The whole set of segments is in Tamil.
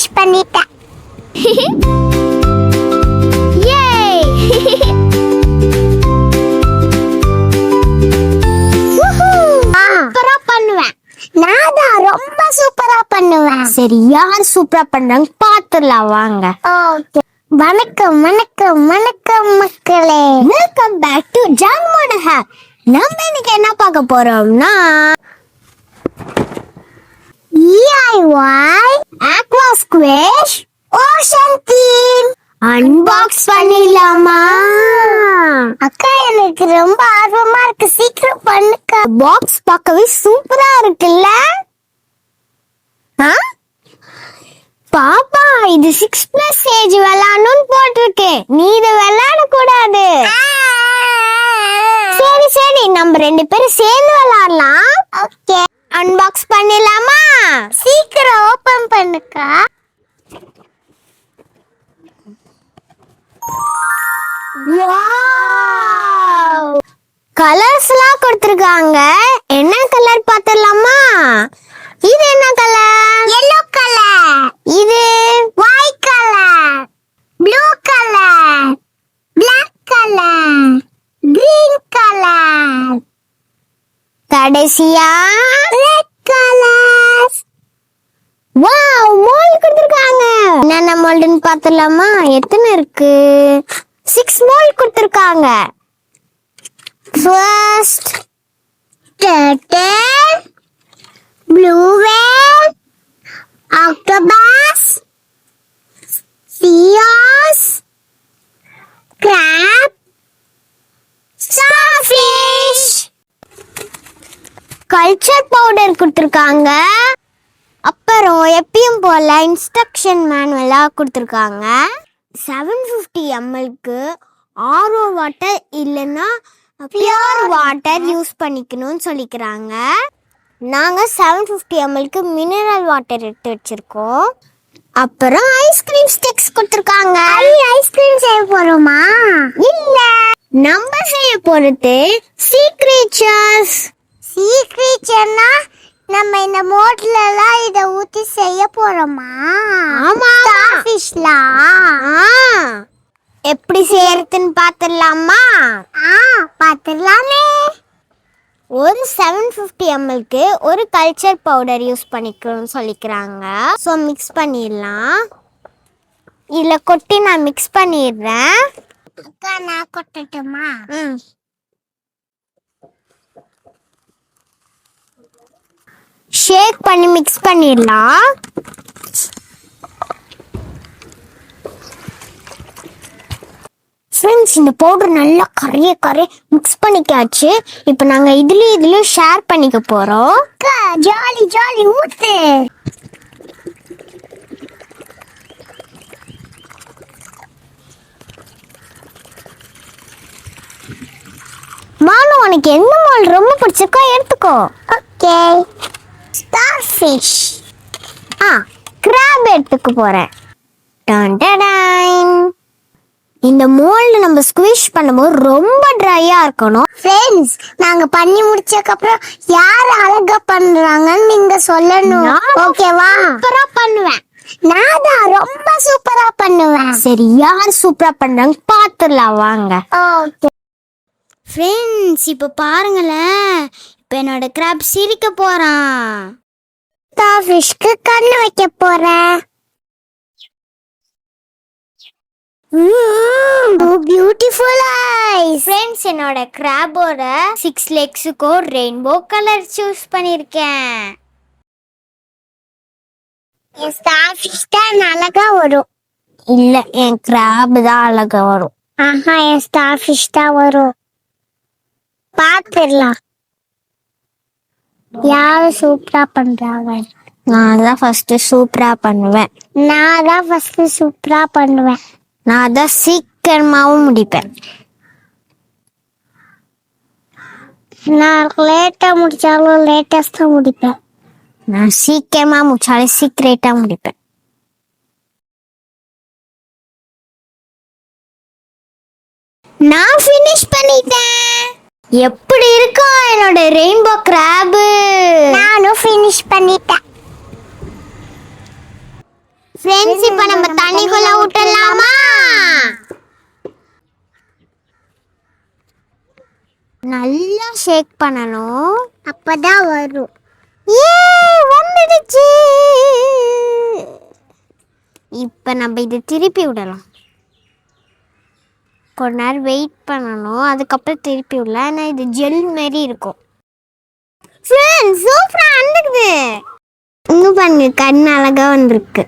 ஃபினிஷ் பண்ணிட்டேன். சூப்பரா பண்ணுவேன். நான் தான் ரொம்ப சூப்பரா பண்ணுவேன். சரி, யார் சூப்பரா பண்றாங்க பாத்துடலாம் வாங்க. ஓகே. வணக்கம் வணக்கம் வணக்கம் மக்களே. வெல்கம் பேக் டு ஜான்மோட ஹேக். நம்ம இன்னைக்கு என்ன பார்க்க போறோம்னா DIY aqua squish ocean theme unbox பண்ணிடலாமா? அக்கா, எனக்கு ரொம்ப ஆர்வமா இருக்கு. சீக்கிரம் பண்ணுக்கா. பாக்ஸ் பார்க்கவே சூப்பரா இருக்குல்ல? பாப்பா, இது 6+ ஏஜ் விளையாடணும்னு போட்டிருக்கு. நீ இதை விளையாட கூடாது. சரி சரி, நம்ம 2 பேரும் சேர்ந்து விளையாடலாம். ஓகே, அன்பாக்ஸ் பண்ணிடலாமா? சீக்கிரம் ஓபன் பண்ணுக்கா. கலர்ஸ்லாம் கொடுத்துருக்காங்க. என்ன கலர் பார்த்துடலாமா? இது என்ன கலர்? yellow colour. இது white colour. blue colour. black colour. green colour. கடைசியா red கலர். வாவ், மோல்ட் கொடுத்துருக்காங்க. என்னென்ன மோல்டுன்னு பார்த்துடலாமா? எத்தனை இருக்கு? 6 மோல்ட் கொடுத்துருக்காங்க. First turtle, blue whale, octopus, seahorse, crab, starfish. Culture powder கொடுத்துருக்காங்க. அப்புறம் எப்பயும் போல இன்ஸ்ட்ரக்ஷன் மேனுவலா கொடுத்துருக்காங்க. 750 mlக்கு RO வாட்டர் இல்லைன்னா பியூர் வாட்டர் யூஸ் பண்ணிக்கணும்னு சொல்லிக்கிறாங்க. நாங்கள் 750 mlக்கு மினரல் வாட்டர் எடுத்து வச்சிருக்கோம். அப்புறம் ஐஸ்கிரீம் ஸ்டிக்ஸ் கொடுத்துருக்காங்க. ஐஸ்கிரீம் செய்ய போறோமா? இல்ல, நம்ம செய்ய போறது சீ கிரீச்சர்ஸ். சீ கிரீச்சர்னா நம்ம இந்த மோட்ல எல்லாம் இத ஊத்தி செய்ய போறோமா? ஆமா. ஸ்டார்ஃபிஷ்லாம் எப்படி செய்யறதுன்னு பார்த்துடலாமா? பாத்துடலாமே. ஒரு 750 mlக்கு ஒரு கல்ச்சர் பவுடர் யூஸ் பண்ணிக்கணும்னு சொல்லிக்கிறாங்க. ஸோ மிக்ஸ் பண்ணிடலாம். இதில் கொட்டி நான் மிக்ஸ் பண்ணிடுறேன். அக்கா, நான் கொட்டட்டுமா? ஷேக் பண்ணி மிக்ஸ் பண்ணிடலாம். ஃப்ரெண்ட்ஸ், இந்த பவுடர் நல்லா கரைய மிக்ஸ் பண்ணிக்காச்சு. இப்போ நாங்கள் இதுலேயும் ஷேர் பண்ணிக்க போகிறோம். அக்கா, ஜாலி ஜாலி ஊத்து. மானு, உனக்கு எந்த மால் ரொம்ப பிடிச்சிருக்கோ எடுத்துக்கோ. ஓகே. ஸ்டார்ஃபிஷ். கிராப் எடுத்துக்க போகிறேன். இந்த மோல்டு நம்ம ஸ்குவிஷ் பண்ணும்போது ரொம்ப ட்ரையா இருக்கணும். ஃப்ரெண்ட்ஸ், நாங்க பண்ணி முடிச்சதுக்கு அப்புறம் யார் அழகா பண்றாங்கன்னு நீங்க சொல்லணும். ஓகேவா? சூப்பரா பண்ணுவேன். நான் தான் ரொம்ப சூப்பரா பண்ணுவேன். சரி, யார் சூப்பரா பண்றாங்க பாத்துடலாம் வாங்க. ஓகே. ஃப்ரெண்ட்ஸ், இப்போ பாருங்களேன். இப்போ என்னோட கிராப் சிரிக்க போறான். ஸ்டார்ஃபிஷ்க்கு கண்ணு வைக்க போறேன். Beautiful ice. ஃப்ரெண்ட்ஸ், என்னோட கிராபோட 6 லெக்ஸுக்கும் ரெயின்போ கலர் சூஸ் பண்ணிருக்கேன். என் ஸ்டார்ஃபிஷ் தான் அழகா வரும். இல்ல, என் கிராப் தான் அழகா வரும். என் ஸ்டார்ஃபிஷ் தான் வரும். பாத்துடலாம் யாரு சூப்பரா பண்றாங்க. நான் தான் ஃபர்ஸ்ட் சூப்பரா பண்ணுவேன். நான் தான் ஃபர்ஸ்ட் சூப்பரா பண்ணுவேன். நான் தான் சீக்கிரமாவும் முடிப்பேன். நான் லேட்டா முடிச்சாலும் லேட்டஸ்டா முடிப்பேன். நான் சீக்கிரமா முடிச்சாலும் சீக்கிரட்டா முடிப்பேன். நான் ஃபினிஷ் பண்ணிட்டேன். எப்படி இருக்கா என்னோட ரெயின்போ கிராப்? நானும் ஃபினிஷ் பண்ணிட்டேன். ஷேக் பண்ணணும். அப்பதான் வரும். ஏ வந்துடுச்சு. இப்போ நம்ம இதை திருப்பி விடலாம். கொஞ்ச நேரம் வெயிட் பண்ணணும். அதுக்கப்புறம் திருப்பி விடலாம். ஏன்னா இது ஜெல் மாரி இருக்கும். ஃப்ரெண்ட்ஸ் சூப்பராக வந்துருக்குது. இன்னும் பாருங்க, கண் அழகா வந்திருக்கு.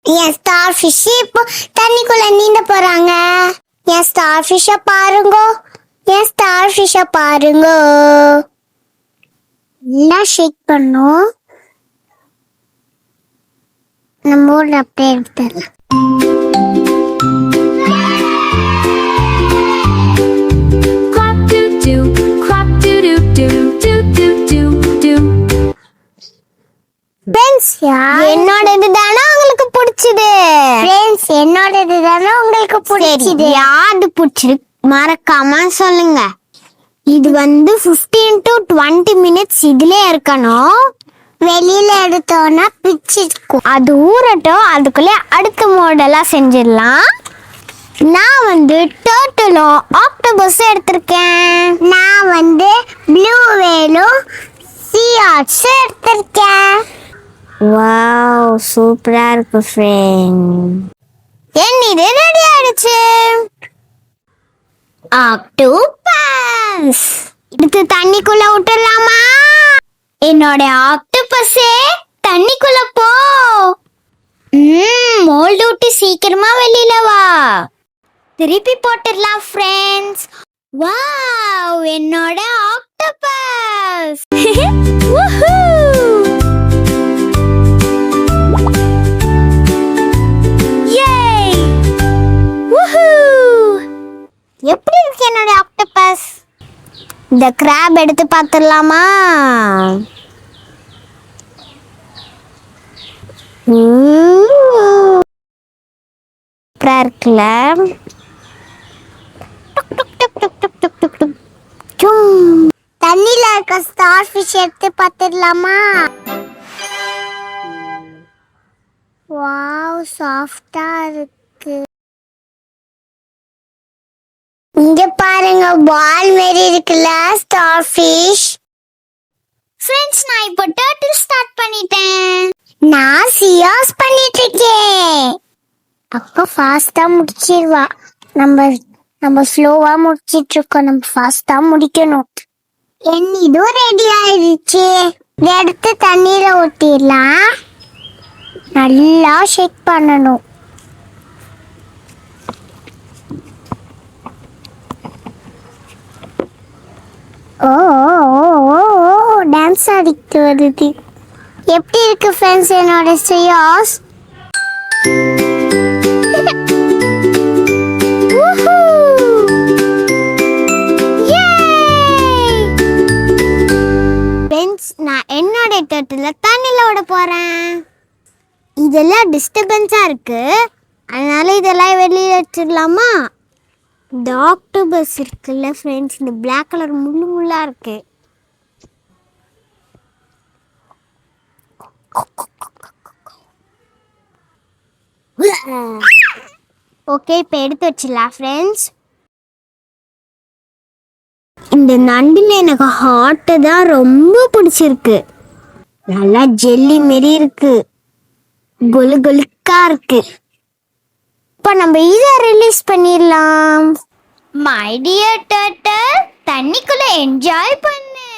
என் ஸ்டார் ஃபிஷ் இப்போ தண்ணிக்குள்ள நீந்த போறாங்க. என் ஸ்டார் ஃபிஷ்ஷ பாருங்க, என் ஸ்டார் ஃபிஷ்ஷ பாருங்க. எல்லாம் ஷேக் பண்ணும். நம்ம ஊர்ல அப்படியே எடுத்துடலாம். என்னோடது தானே உங்களுக்கு பிடிச்சது. என்னோடது தானே உங்களுக்கு பிடிச்சது. யாரு பிடிச்சிருக்கு மறக்காம சொல்லுங்க. இது 15 to 20 minutes இதுல இருக்கணும். வெளியில எடுத்தோம்னா பிச்சிருக்கும். அது ஊறட்டும். அதுக்குள்ள அடுத்த மாடலா செஞ்சிடலாம். நான் டர்ட்டிலும் ஆக்டோபஸ் எடுத்திருக்கேன். நான் ப்ளூ வேலும் சீஆர்ட்ஸ் எடுத்திருக்கேன். வாவ், சூப்பரா இருக்கு ஃப்ரெண்ட். இது ரெடி ஆயிடுச்சு. ஆக்டோபஸ் எடுத்து தண்ணிக்குள்ள விட்டுடலாமா? என்னோட ஆக்டோபஸே தண்ணிக்குள்ள போ. மோல்டு விட்டு சீக்கிரமா வெளியில வா. திருப்பி போட்டுடலாம் ஃப்ரெண்ட்ஸ். வாவ், என்னோட ஆக்டோபஸ். எப்படி இருக்கு என்னோட ஆக்டோபஸ்? இந்த கிராப் எடுத்து பார்த்துடலாமா? இருக்குல்ல. தண்ணில இருக்க ஸ்டார் ஃபிஷ் எடுத்து பார்த்துடலாமா? வாவ், சாஃப்டா இருக்கு. இங்க பாருங்க, பால் மாதிரி இருக்குல்ல ஸ்டார் ஃபிஷ். ஃப்ரெண்ட்ஸ், நான் இப்போ டர்ட்டில் ஸ்டார்ட் பண்ணிட்டேன். நான் சியாஸ் பண்ணிட்டு இருக்கேன். அப்போ ஃபாஸ்டா முடிச்சிடுவா. நம்ம ஸ்லோவா முடிச்சிட்டு இருக்கோம். நம்ம ஃபாஸ்டா முடிக்கணும். இதுவும் ரெடி ஆயிடுச்சு. இதை எடுத்து தண்ணியில ஊத்திடலாம். நல்லா ஷேக் பண்ணணும். ஓ டான்ஸ் ஆடிட்டு வருது. எப்படி இருக்கு ஃப்ரெண்ட்ஸ் என்னோட சியாஸ்? ஃப்ரெண்ட்ஸ், நான் என்னோட டர்ட்டில தண்ணில விட போறேன். இதெல்லாம் டிஸ்டர்பன்ஸா இருக்கு. அதனால இதெல்லாம் வெளியே வச்சிடலாமா? இந்த ஆக்டோபஸ் இருக்குல்ல ஃப்ரெண்ட்ஸ், இந்த பிளாக் கலர் முள்ளு முள்ளா இருக்கு. ஓகே, இப்போ எடுத்து வச்சிடலாம் ஃப்ரெண்ட்ஸ். இந்த நண்டுல எனக்கு ஹார்ட்டு தான் ரொம்ப பிடிச்சிருக்கு. நல்லா ஜெல்லி மாரி இருக்கு, கொலு கொலுக்கா இருக்கு. இப்போ நம்ம இதை ரிலீஸ் பண்ணிடலாம். மை டியர் டர்ட்டில், தண்ணிக்குள்ள என்ஜாய் பண்ணு.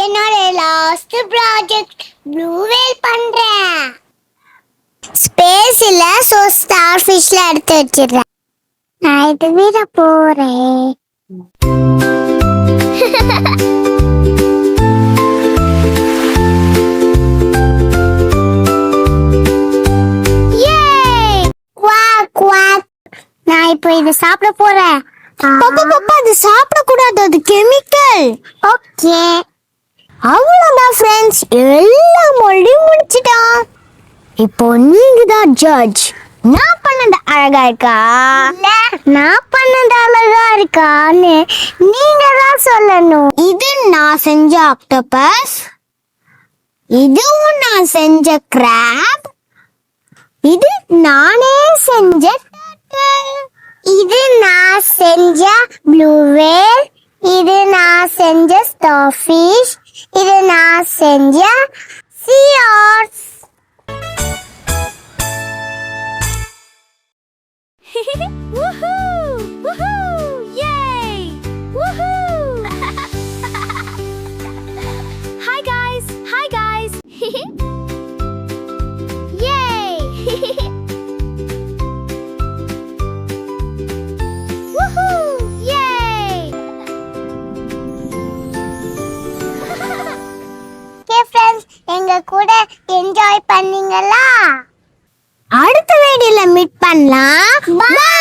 என்னோட லாஸ்ட் ப்ராஜெக்ட் ப்ளூ வேல் பண்றேன். ஸ்பேஸ்ல சோ ஸ்டார் ஃபிஷ்ல எடுத்து வச்சிடுறேன். நான் இது விட போறேன். நான் இப்போ இதை சாப்பிட போறேன். பாப்பா, அது சாப்பிட கூடாது, அது கெமிக்கல். ஓகே. அவ்வளோதான் ஃப்ரெண்ட்ஸ், எல்லாம் முடிச்சிட்டோம். இப்போ நீங்க தான் ஜட்ஜ். நான் பண்ணது அழகா இருக்கா, நான் பண்ணது அழகா இருக்கான்னு நீங்க தான் சொல்லணும். இது நான் செஞ்ச ஆக்டோபஸ், இதுவும் நான் செஞ்ச கிராப், இது நானே செஞ்ச turtle. இது நான் செஞ்ச ப்ளூ வேல், இது நான் செஞ்ச ஸ்டார்ஃபிஷ், இது நான் செஞ்ச sea horse. Woohoo! Woohoo! Yay! Woohoo! Hi guys! Hi guys! Yay! Woohoo! Yay! Okay friends, எங்க கூட என்ஜாய் பண்ணீங்களா? அடுத்த வீடியோல மீட் பண்ணலாம். Bye!